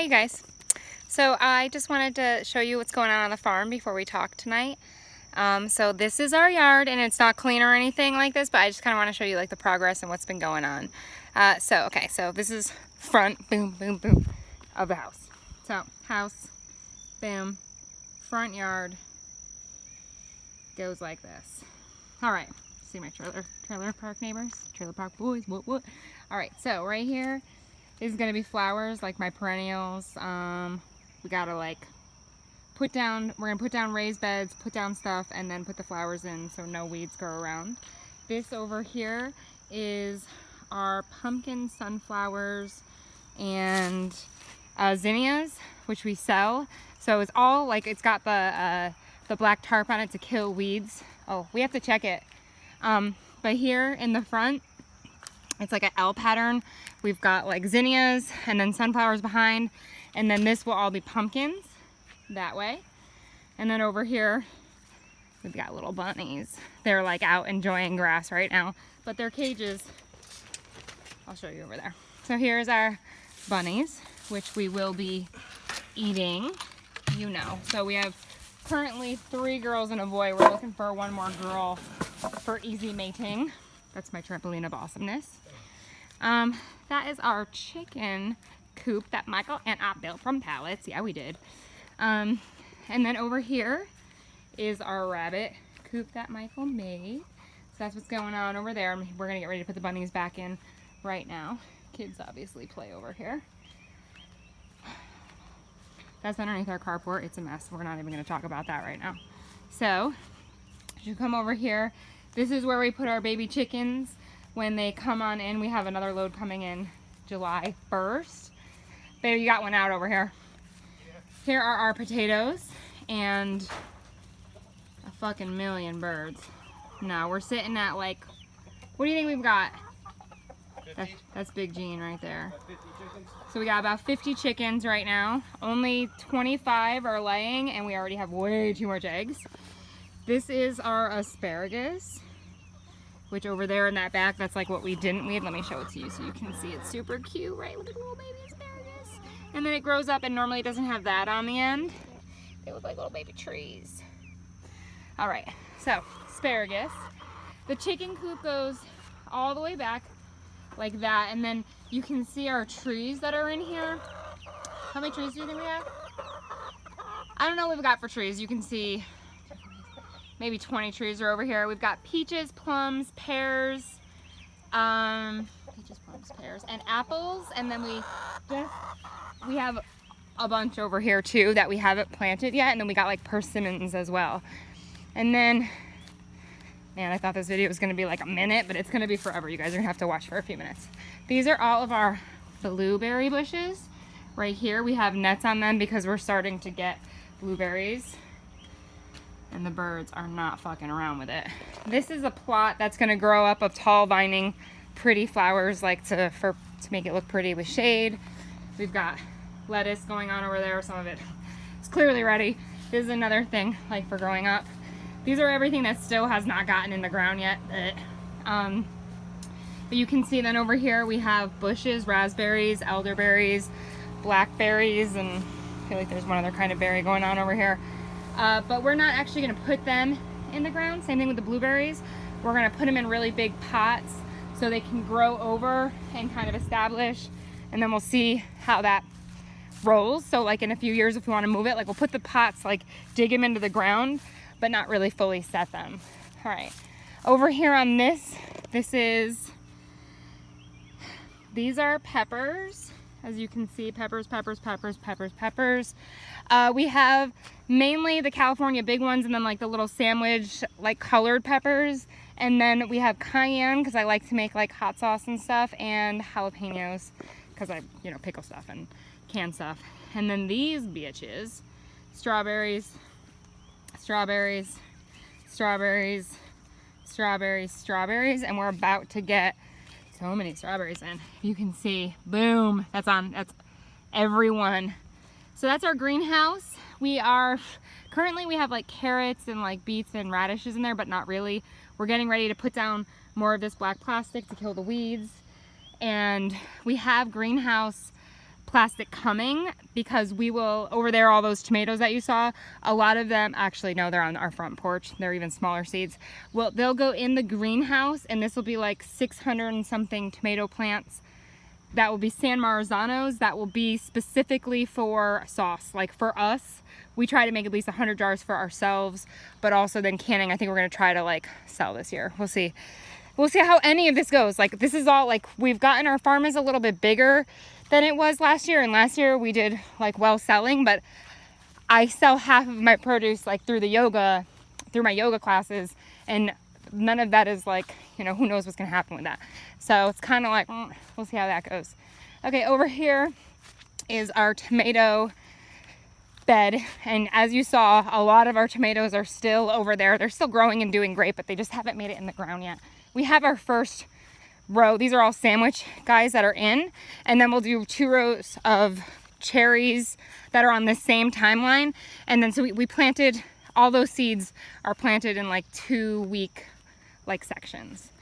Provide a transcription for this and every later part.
Hi you guys. So I just wanted to show you what's going on the farm before we talk tonight. So this is our yard, and it's not clean or anything like this, but I just kind of want to show you like the progress and what's been going on. So this is front, boom, boom, boom, of the house. So house, boom, front yard goes like this. All right, see my trailer park neighbors, trailer park boys, what? All right, so right here is gonna be flowers, like my perennials. We gotta like we're gonna put down raised beds, put down stuff, and then put the flowers in so no weeds grow around. This over here is our pumpkin, sunflowers, and zinnias, which we sell. So it's all like, it's got the black tarp on it to kill weeds. Oh, we have to check it. But here in the front, it's like an L pattern. We've got like zinnias and then sunflowers behind, and then this will all be pumpkins that way. And then over here, we've got little bunnies. They're like out enjoying grass right now, but their cages, I'll show you over there. So here's our bunnies, which we will be eating, you know. So we have currently 3 girls and a boy. We're looking for one more girl for easy mating. That's my trampoline of awesomeness. That is our chicken coop that Michael and I built from pallets. Yeah, we did. And then over here is our rabbit coop that Michael made. So that's what's going on over there. We're gonna get ready to put the bunnies back in right now. Kids obviously play over here. That's underneath our carport. It's a mess. We're not even gonna talk about that right now. So, as you come over here, this is where we put our baby chickens when they come on in. We have another load coming in July 1st. Baby, you got one out over here. Yeah. Here are our potatoes and a fucking million birds. No, we're sitting at like, what do you think we've got? That's Big Gene right there. 50 chickens? So we got about 50 chickens right now. Only 25 are laying, and we already have way too much eggs. This is our asparagus, which over there in that back, that's like what we didn't weed. Let me show it to you so you can see. It's super cute, right? Look at the little baby asparagus. And then it grows up and normally doesn't have that on the end. They look like little baby trees. All right, so asparagus. The chicken coop goes all the way back like that, and then you can see our trees that are in here. How many trees do you think we have? I don't know what we've got for trees. You can see maybe 20 trees are over here. We've got peaches, plums, pears, and apples. And then we have a bunch over here too that we haven't planted yet. And then we got like persimmons as well. And then, man, I thought this video was gonna be like a minute, but it's gonna be forever. You guys are gonna have to watch for a few minutes. These are all of our blueberry bushes. Right here, we have nets on them because we're starting to get blueberries. And the birds are not fucking around with it. This is a plot that's gonna grow up of tall vining, pretty flowers, like to make it look pretty with shade. We've got lettuce going on over there. Some of it is clearly ready. This is another thing like for growing up. These are everything that still has not gotten in the ground yet. But you can see then over here we have bushes, raspberries, elderberries, blackberries, and I feel like there's one other kind of berry going on over here. But we're not actually gonna put them in the ground. Same thing with the blueberries. We're gonna put them in really big pots so they can grow over and kind of establish, and then we'll see how that rolls. So like in a few years, if we wanna move it, like we'll put the pots, like dig them into the ground, but not really fully set them. All right, over here on these are peppers. As you can see, peppers. We have mainly the California big ones, and then like the little sandwich, like colored peppers. And then we have cayenne, because I like to make like hot sauce and stuff, and jalapenos, because I, pickle stuff and can stuff. And then these bitches, strawberries, and we're about to get so many strawberries in. You can see, boom, that's everyone. So that's our greenhouse. Currently we have like carrots and like beets and radishes in there, but not really. We're getting ready to put down more of this black plastic to kill the weeds. And we have greenhouse plastic coming, because we will, over there, all those tomatoes that you saw, a lot of them, actually no, they're on our front porch, they're even smaller seeds. Well, they'll go in the greenhouse, and this will be like 600 and something tomato plants that will be San Marzanos, that will be specifically for sauce. Like for us, we try to make at least 100 jars for ourselves, but also then canning, I think we're gonna try to like sell this year. We'll see. We'll see how any of this goes. Like this is all like, we've gotten, our farm is a little bit bigger than it was last year, and last year we did like well selling, but I sell half of my produce like through my yoga classes, and none of that is like, you know, who knows what's gonna happen with that. So it's kind of like, we'll see how that goes. Okay, over here is our tomato bed, and as you saw, a lot of our tomatoes are still over there. They're still growing and doing great, but they just haven't made it in the ground yet. We have our first row. These are all sandwich guys that are in, and then we'll do 2 rows of cherries that are on the same timeline. And then so we planted, all those seeds are planted in like 2-week like sections.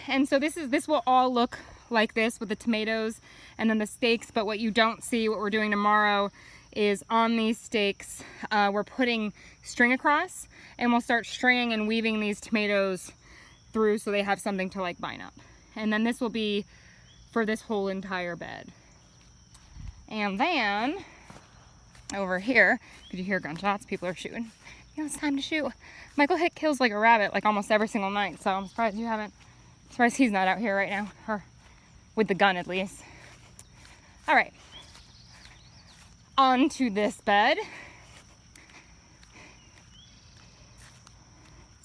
And so this will all look like this with the tomatoes and then the stakes. But what you don't see, what we're doing tomorrow, is on these stakes we're putting string across, and we'll start stringing and weaving these tomatoes through so they have something to like bind up. And then this will be for this whole entire bed. And then over here, did you hear gunshots? People are shooting. You know, it's time to shoot. Michael Hick kills like a rabbit like almost every single night, so I'm surprised you haven't. I'm surprised he's not out here right now, or with the gun at least. All right, on to this bed.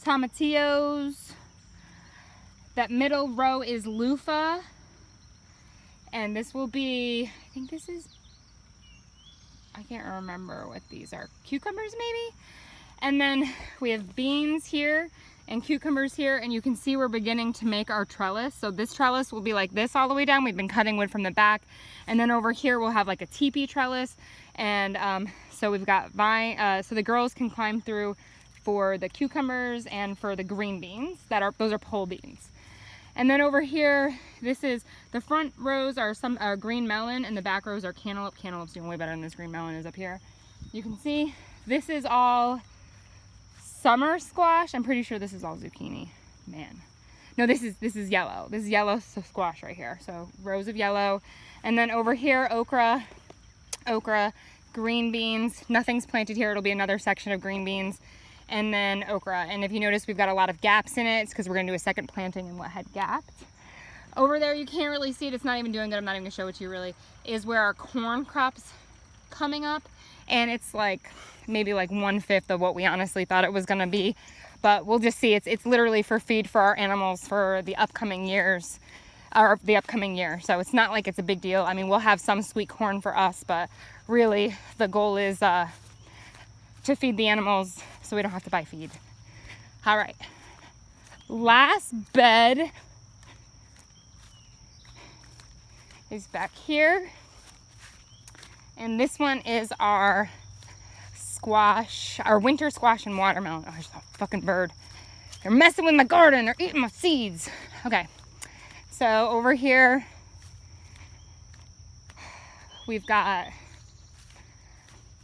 Tomatillos. That middle row is loofah, and this will be, I think this is, I can't remember what these are, cucumbers maybe? And then we have beans here and cucumbers here, and you can see we're beginning to make our trellis. So this trellis will be like this all the way down. We've been cutting wood from the back, and then over here we'll have like a teepee trellis, and so we've got vine, so the girls can climb through for the cucumbers and for the green beans. Those are pole beans. And then over here, this is, the front rows are some green melon, and the back rows are cantaloupe. Cantaloupe's doing way better than this green melon is up here. You can see this is all summer squash. I'm pretty sure this is all zucchini. Man. No, this is yellow. This is yellow squash right here. So rows of yellow. And then over here, okra, green beans. Nothing's planted here. It'll be another section of green beans. And then okra. And if you notice, we've got a lot of gaps in it. It's because we're going to do a second planting in what had gapped. Over there, you can't really see it. It's not even doing good. I'm not even going to show it to you really. Is where our corn crop's coming up. And it's like maybe like 1/5 of what we honestly thought it was going to be. But we'll just see. It's literally for feed for our animals for the upcoming years. Or the upcoming year. So it's not like it's a big deal. I mean, we'll have some sweet corn for us. But really, the goal is to feed the animals so we don't have to buy feed. All right, last bed is back here, and this one is our squash, our winter squash and watermelon. Oh, there's a fucking bird. They're messing with my garden. They're eating my seeds. Okay, so over here we've got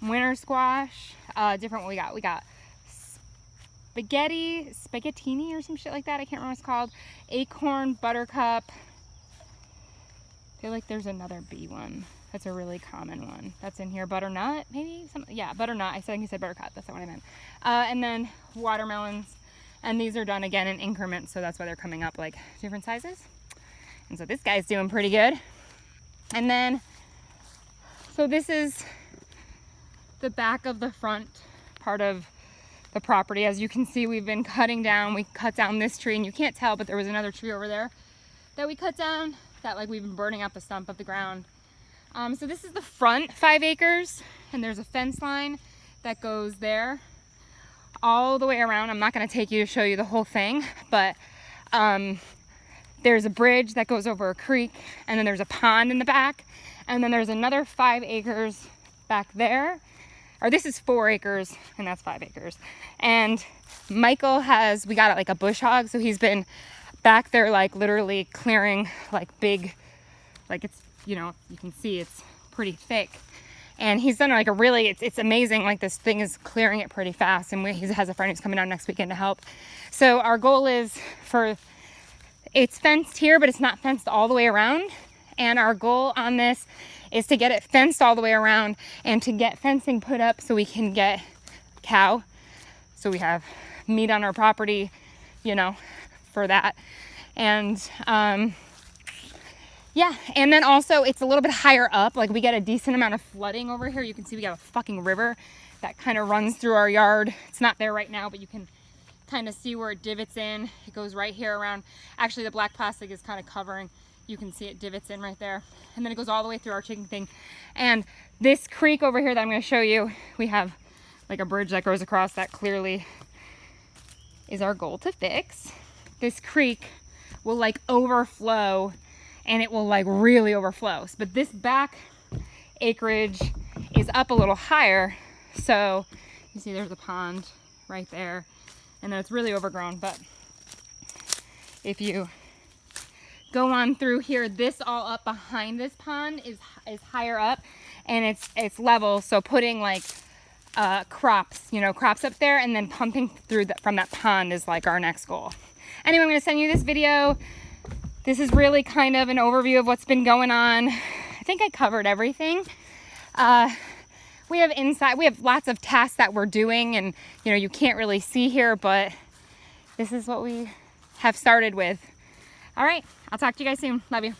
winter squash. Different what we got. We got spaghettini or some shit like that. I can't remember what it's called. Acorn, buttercup. I feel like there's another B one. That's a really common one. That's in here. Butternut, maybe? Yeah, butternut. I think you said buttercup. That's not what I meant. And then watermelons. And these are done again in increments, so that's why they're coming up like different sizes. And so this guy's doing pretty good. And then, so this is the back of the front part of the property. As you can see, we've been cutting down. We cut down this tree, and you can't tell, but there was another tree over there that we cut down that like we've been burning up the stump of the ground. So this is the front 5 acres, and there's a fence line that goes there all the way around. I'm not going to take you to show you the whole thing, but there's a bridge that goes over a creek, and then there's a pond in the back, and then there's another 5 acres back there. Or this is 4 acres, and that's 5 acres. And Michael we got like a bush hog, so he's been back there like literally clearing like big, like it's you know, you can see it's pretty thick. And he's done like a really, it's amazing. Like this thing is clearing it pretty fast. And he has a friend who's coming down next weekend to help. So our goal is it's fenced here, but it's not fenced all the way around. And our goal on this is to get it fenced all the way around and to get fencing put up so we can get cow. So we have meat on our property, you know, for that. And, yeah, and then also it's a little bit higher up. Like we get a decent amount of flooding over here. You can see we got a fucking river that kind of runs through our yard. It's not there right now, but you can kind of see where it divots in. It goes right here around. Actually, the black plastic is kind of covering. You can see it divots in right there. And then it goes all the way through our chicken thing. And this creek over here that I'm going to show you, we have like a bridge that goes across that clearly is our goal to fix. This creek will like overflow, and it will like really overflow. But this back acreage is up a little higher. So you see there's a pond right there, and then it's really overgrown. But if you go on through here, this all up behind this pond is higher up, and it's level. So putting like crops up there and then pumping through from that pond is like our next goal. Anyway, I'm going to send you this video. This is really kind of an overview of what's been going on. I think I covered everything. We have lots of tasks that we're doing, and you know, you can't really see here, but this is what we have started with. All right, I'll talk to you guys soon. Love you.